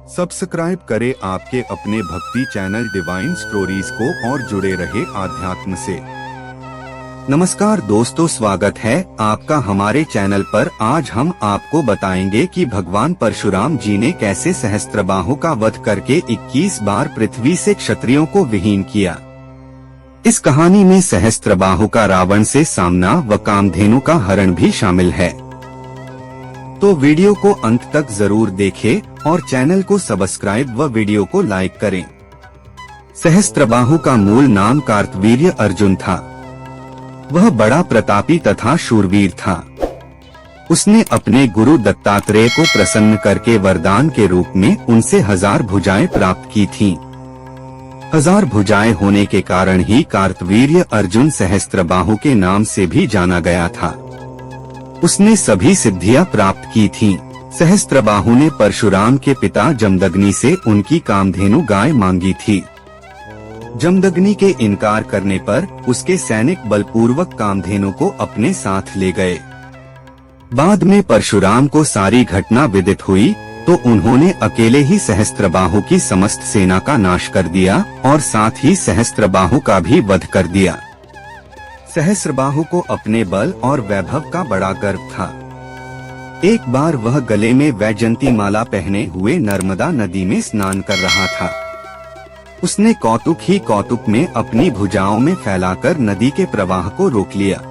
Subscribe करें आपके अपने भक्ति चैनल डिवाइन स्टोरीज को और जुड़े रहे आध्यात्म से। नमस्कार दोस्तों, स्वागत है आपका हमारे चैनल पर। आज हम आपको बताएंगे कि भगवान परशुराम जी ने कैसे सहस्त्रबाहु का वध करके 21 बार पृथ्वी से क्षत्रियों को विहीन किया। इस कहानी में सहस्त्रबाहु का रावण से सामना व कामधेनु का हरण भी शामिल है। तो वीडियो को अंत तक जरूर देखें और चैनल को सब्सक्राइब व वीडियो को लाइक करें। सहस्त्रबाहु का मूल नाम कार्तवीर्य अर्जुन था। वह बड़ा प्रतापी तथा शूरवीर था। उसने अपने गुरु दत्तात्रेय को प्रसन्न करके वरदान के रूप में उनसे 1000 भुजाएं प्राप्त की थीं। 1000 भुजाएं होने के कारण ही कार्तवीर्य अर्जुन सहस्त्रबाहु के नाम से भी जाना गया था। उसने सभी सिद्धियां प्राप्त की थीं। सहस्त्रबाहु ने परशुराम के पिता जमदग्नि से उनकी कामधेनु गाय मांगी थी। जमदग्नि के इनकार करने पर उसके सैनिक बलपूर्वक कामधेनु को अपने साथ ले गए। बाद में परशुराम को सारी घटना विदित हुई तो उन्होंने अकेले ही सहस्त्रबाहु की समस्त सेना का नाश कर दिया और साथ ही सहस्त्रबाहु का भी वध कर दिया। सहस्त्रबाहु को अपने बल और वैभव का बड़ा गर्व था। एक बार वह गले में वैजयंती माला पहने हुए नर्मदा नदी में स्नान कर रहा था। उसने कौतुक ही कौतुक में अपनी भुजाओं में फैलाकर नदी के प्रवाह को रोक लिया।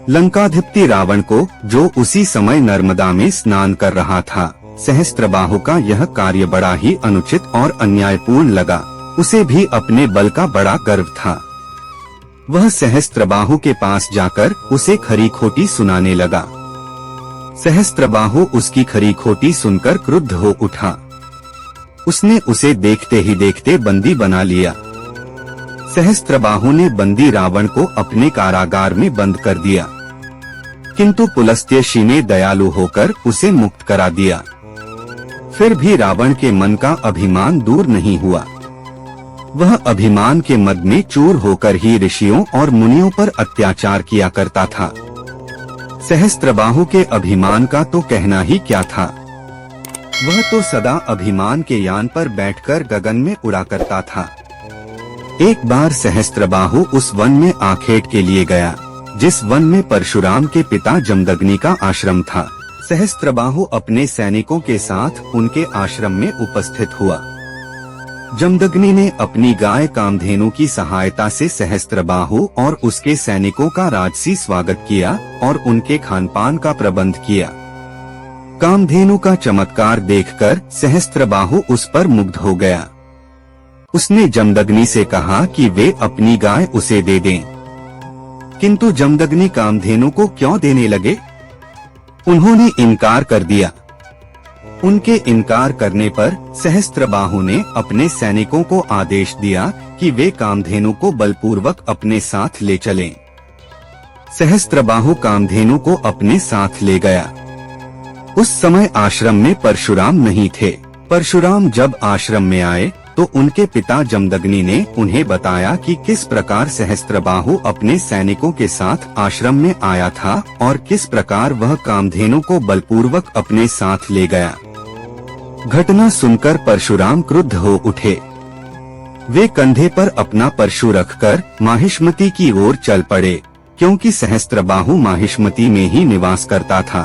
लंकाधिपति रावण को, जो उसी समय नर्मदा में स्नान कर रहा था, सहस्त्रबाहु का यह कार्य बड़ा ही अनुचित और अन्यायपूर्ण लगा। उसे भी अपने बल का बड़ा गर्व था। वह सहस्त्रबाहु के पास जाकर उसे खरी खोटी सुनाने लगा। सहस्त्रबाहु उसकी खरी खोटी सुनकर क्रुद्ध हो उठा। उसने उसे देखते ही देखते बंदी बना लिया। सहस्त्रबाहु ने बंदी रावण को अपने कारागार में बंद कर दिया, किंतु पुलस्त्य ने दयालु होकर उसे मुक्त करा दिया। फिर भी रावण के मन का अभिमान दूर नहीं हुआ। वह अभिमान के मद में चूर होकर ही ऋषियों और मुनियों पर अत्याचार किया करता था। सहस्त्रबाहु के अभिमान का तो कहना ही क्या था। वह तो सदा अभिमान के यान पर बैठकर गगन में उड़ा करता था। एक बार सहस्त्रबाहु उस वन में आखेट के लिए गया जिस वन में परशुराम के पिता जमदग्नि का आश्रम था। सहस्त्रबाहु अपने सैनिकों के साथ उनके आश्रम में उपस्थित हुआ। जमदग्नि ने अपनी गाय कामधेनु की सहायता से सहस्त्रबाहु और उसके सैनिकों का राजसी स्वागत किया और उनके खानपान का प्रबंध किया। कामधेनु का चमत्कार देखकर सहस्त्रबाहु उस पर मुग्ध हो गया। उसने जमदग्नि से कहा कि वे अपनी गाय उसे दे दें, किंतु जमदग्नि कामधेनु को क्यों देने लगे? उन्होंने इनकार कर दिया। उनके इनकार करने पर सहस्त्रबाहु ने अपने सैनिकों को आदेश दिया कि वे कामधेनु को बलपूर्वक अपने साथ ले चलें। सहस्त्रबाहु कामधेनु को अपने साथ ले गया। उस समय आश्रम में परशुराम नहीं थे। परशुराम जब आश्रम में आए तो उनके पिता जमदग्नि ने उन्हें बताया कि किस प्रकार सहस्त्रबाहु अपने सैनिकों के साथ आश्रम में आया था और किस प्रकार वह कामधेनु को बलपूर्वक अपने साथ ले गया। घटना सुनकर परशुराम क्रुद्ध हो उठे। वे कंधे पर अपना परशु रखकर माहिष्मती की ओर चल पड़े, क्योंकि सहस्त्रबाहु माहिष्मती में ही निवास करता था।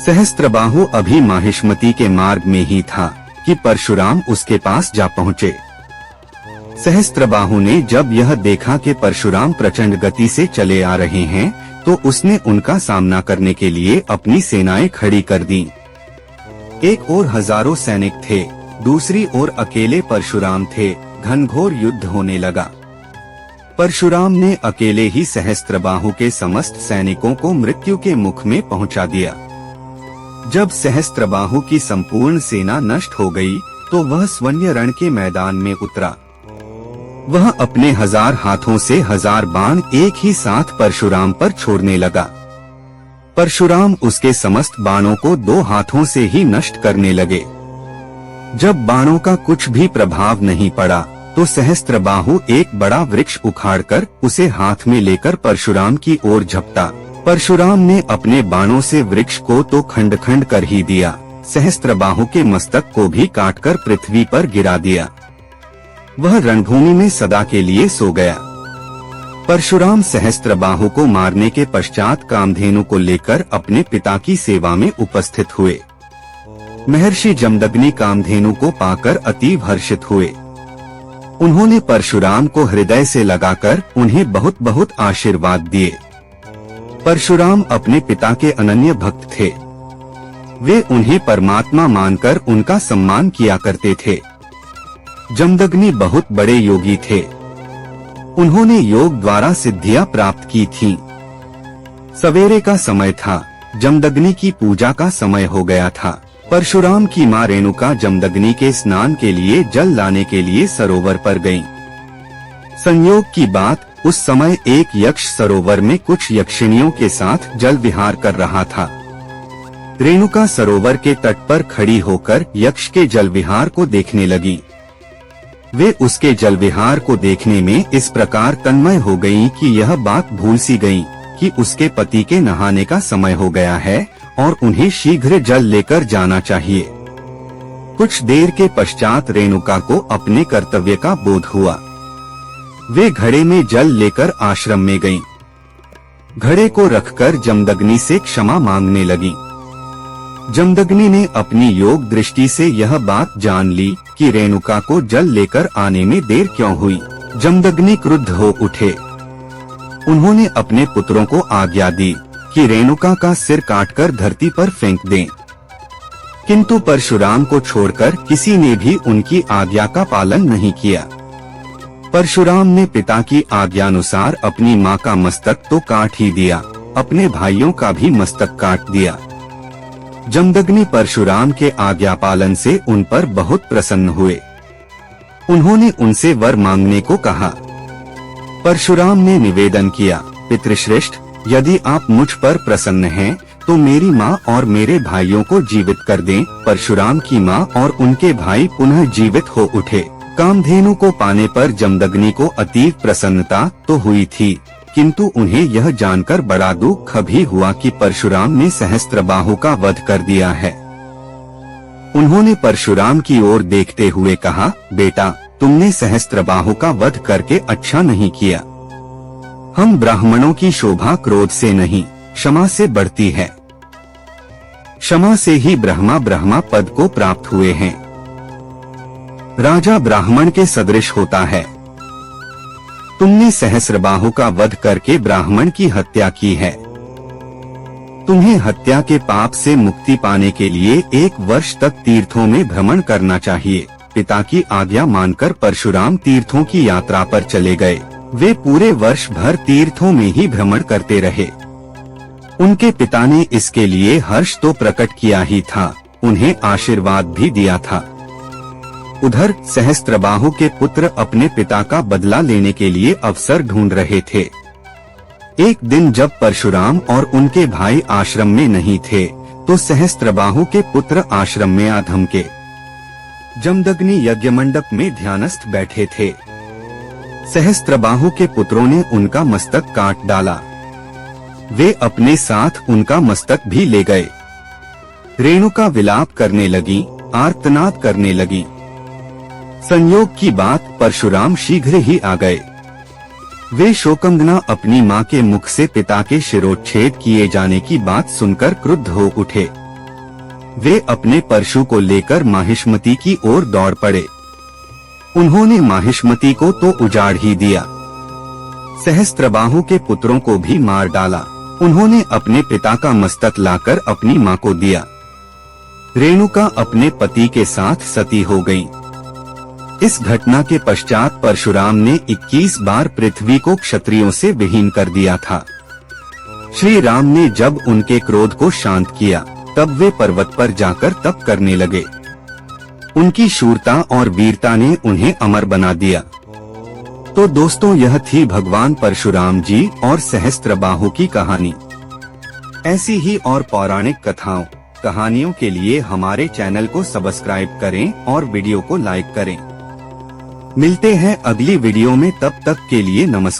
सहस्त्रबाहु अभी माहिष्मती के मार्ग में ही था कि परशुराम उसके पास जा पहुँचे। सहस्त्रबाहु ने जब यह देखा कि परशुराम प्रचंड गति से चले आ रहे हैं तो उसने उनका सामना करने के लिए अपनी सेनाएं खड़ी कर दी। एक ओर हजारों सैनिक थे, दूसरी ओर अकेले परशुराम थे। घनघोर युद्ध होने लगा। परशुराम ने अकेले ही सहस्त्रबाहु के समस्त सैनिकों को मृत्यु के मुख में पहुंचा दिया। जब सहस्त्रबाहु की संपूर्ण सेना नष्ट हो गई तो वह स्वर्ण रण के मैदान में उतरा। वह अपने 1000 हाथों से 1000 बाण एक ही साथ परशुराम पर छोड़ने लगा। परशुराम उसके समस्त बाणों को 2 हाथों से ही नष्ट करने लगे। जब बाणों का कुछ भी प्रभाव नहीं पड़ा तो सहस्त्रबाहु एक बड़ा वृक्ष उखाड़कर उसे हाथ में लेकर परशुराम की ओर झपटा। परशुराम ने अपने बाणों से वृक्ष को तो खंड खंड कर ही दिया, सहस्त्रबाहु के मस्तक को भी काटकर पृथ्वी पर गिरा दिया। वह रणभूमि में सदा के लिए सो गया। परशुराम सहस्त्रबाहु को मारने के पश्चात कामधेनु को लेकर अपने पिता की सेवा में उपस्थित हुए। महर्षि जमदग्नि कामधेनु को पाकर अतीव हर्षित हुए। उन्होंने परशुराम को हृदय से लगाकर उन्हें बहुत बहुत आशीर्वाद दिए। परशुराम अपने पिता के अनन्य भक्त थे। वे उन्हें परमात्मा मानकर उनका सम्मान किया करते थे। जमदग्नि बहुत बड़े योगी थे। उन्होंने योग द्वारा सिद्धियां प्राप्त की थीं। सवेरे का समय था। जमदग्नि की पूजा का समय हो गया था। परशुराम की मां रेणुका जमदग्नि के स्नान के लिए जल लाने के लिए सरोवर पर गईं। संयोग की बात, उस समय एक यक्ष सरोवर में कुछ यक्षिणियों के साथ जल विहार कर रहा था। रेणुका सरोवर के तट पर खड़ी होकर यक्ष के जल विहार को देखने लगी। वे उसके जल विहार को देखने में इस प्रकार तन्मय हो गईं कि यह बात भूल सी गईं कि उसके पति के नहाने का समय हो गया है और उन्हें शीघ्र जल लेकर जाना चाहिए। कुछ देर के पश्चात रेणुका को अपने कर्तव्य का बोध हुआ। वे घड़े में जल लेकर आश्रम में गईं। घड़े को रखकर जमदग्नि से क्षमा मांगने लगी। जमदग्नि ने अपनी योग दृष्टि से यह बात जान ली कि रेणुका को जल लेकर आने में देर क्यों हुई। जमदग्नि क्रुद्ध हो उठे। उन्होंने अपने पुत्रों को आज्ञा दी कि रेणुका का सिर काटकर धरती पर फेंक दें। किंतु परशुराम को छोड़कर किसी ने भी उनकी आज्ञा का पालन नहीं किया। परशुराम ने पिता की आज्ञानुसार अपनी मां का मस्तक तो काट ही दिया, अपने भाइयों का भी मस्तक काट दिया। जमदग्नि परशुराम के आज्ञा पालन से उन पर बहुत प्रसन्न हुए। उन्होंने उनसे वर मांगने को कहा। परशुराम ने निवेदन किया, पितृश्रेष्ठ, यदि आप मुझ पर प्रसन्न हैं, तो मेरी माँ और मेरे भाइयों को जीवित कर दें। परशुराम की माँ और उनके भाई पुनः जीवित हो उठे। कामधेनु को पाने पर जमदग्नि को अतीव प्रसन्नता तो हुई थी, किंतु उन्हें यह जानकर बड़ा दुख भी हुआ कि परशुराम ने सहस्त्रबाहु का वध कर दिया है। उन्होंने परशुराम की ओर देखते हुए कहा, बेटा, तुमने सहस्त्रबाहु का वध करके अच्छा नहीं किया। हम ब्राह्मणों की शोभा क्रोध से नहीं, क्षमा से बढ़ती है। क्षमा से ही ब्रह्मा पद को प्राप्त हुए हैं। राजा ब्राह्मण के सदृश होता है। तुमने सहस्त्रबाहु का वध करके ब्राह्मण की हत्या की है। तुम्हें हत्या के पाप से मुक्ति पाने के लिए 1 वर्ष तक तीर्थों में भ्रमण करना चाहिए। पिता की आज्ञा मानकर परशुराम तीर्थों की यात्रा पर चले गए। वे पूरे वर्ष भर तीर्थों में ही भ्रमण करते रहे। उनके पिता ने इसके लिए हर्ष तो प्रकट किया ही था, उन्हें आशीर्वाद भी दिया था। उधर सहस्त्रबाहु के पुत्र अपने पिता का बदला लेने के लिए अवसर ढूंढ रहे थे। एक दिन जब परशुराम और उनके भाई आश्रम में नहीं थे, तो सहस्त्रबाहु के पुत्र आश्रम में आ धमके। जमदग्नि यज्ञ मंडप में ध्यानस्थ बैठे थे। सहस्त्रबाहु के पुत्रों ने उनका मस्तक काट डाला। वे अपने साथ उनका मस्तक भी ले गए। रेणुका विलाप करने लगी, आर्तनाद करने लगी। संयोग की बात, परशुराम शीघ्र ही आ गए। वे शोकंगना अपनी मां के मुख से पिता के शिरोच्छेद किए जाने की बात सुनकर क्रुद्ध हो उठे। वे अपने परशु को लेकर माहिष्मति की ओर दौड़ पड़े। उन्होंने माहिष्मति को तो उजाड़ ही दिया, सहस्त्रबाहु के पुत्रों को भी मार डाला। उन्होंने अपने पिता का मस्तक लाकर अपनी मां को दिया। रेणुका अपने पति के साथ सती हो गईं। इस घटना के पश्चात परशुराम ने 21 बार पृथ्वी को क्षत्रियों से विहीन कर दिया था। श्री राम ने जब उनके क्रोध को शांत किया, तब वे पर्वत पर जाकर तप करने लगे। उनकी शूरता और वीरता ने उन्हें अमर बना दिया। तो दोस्तों, यह थी भगवान परशुराम जी और सहस्त्रबाहु की कहानी। ऐसी ही और पौराणिक कथाओं, कहानियों के लिए हमारे चैनल को सब्सक्राइब करें और वीडियो को लाइक करें। मिलते हैं अगली वीडियो में, तब तक के लिए नमस्कार।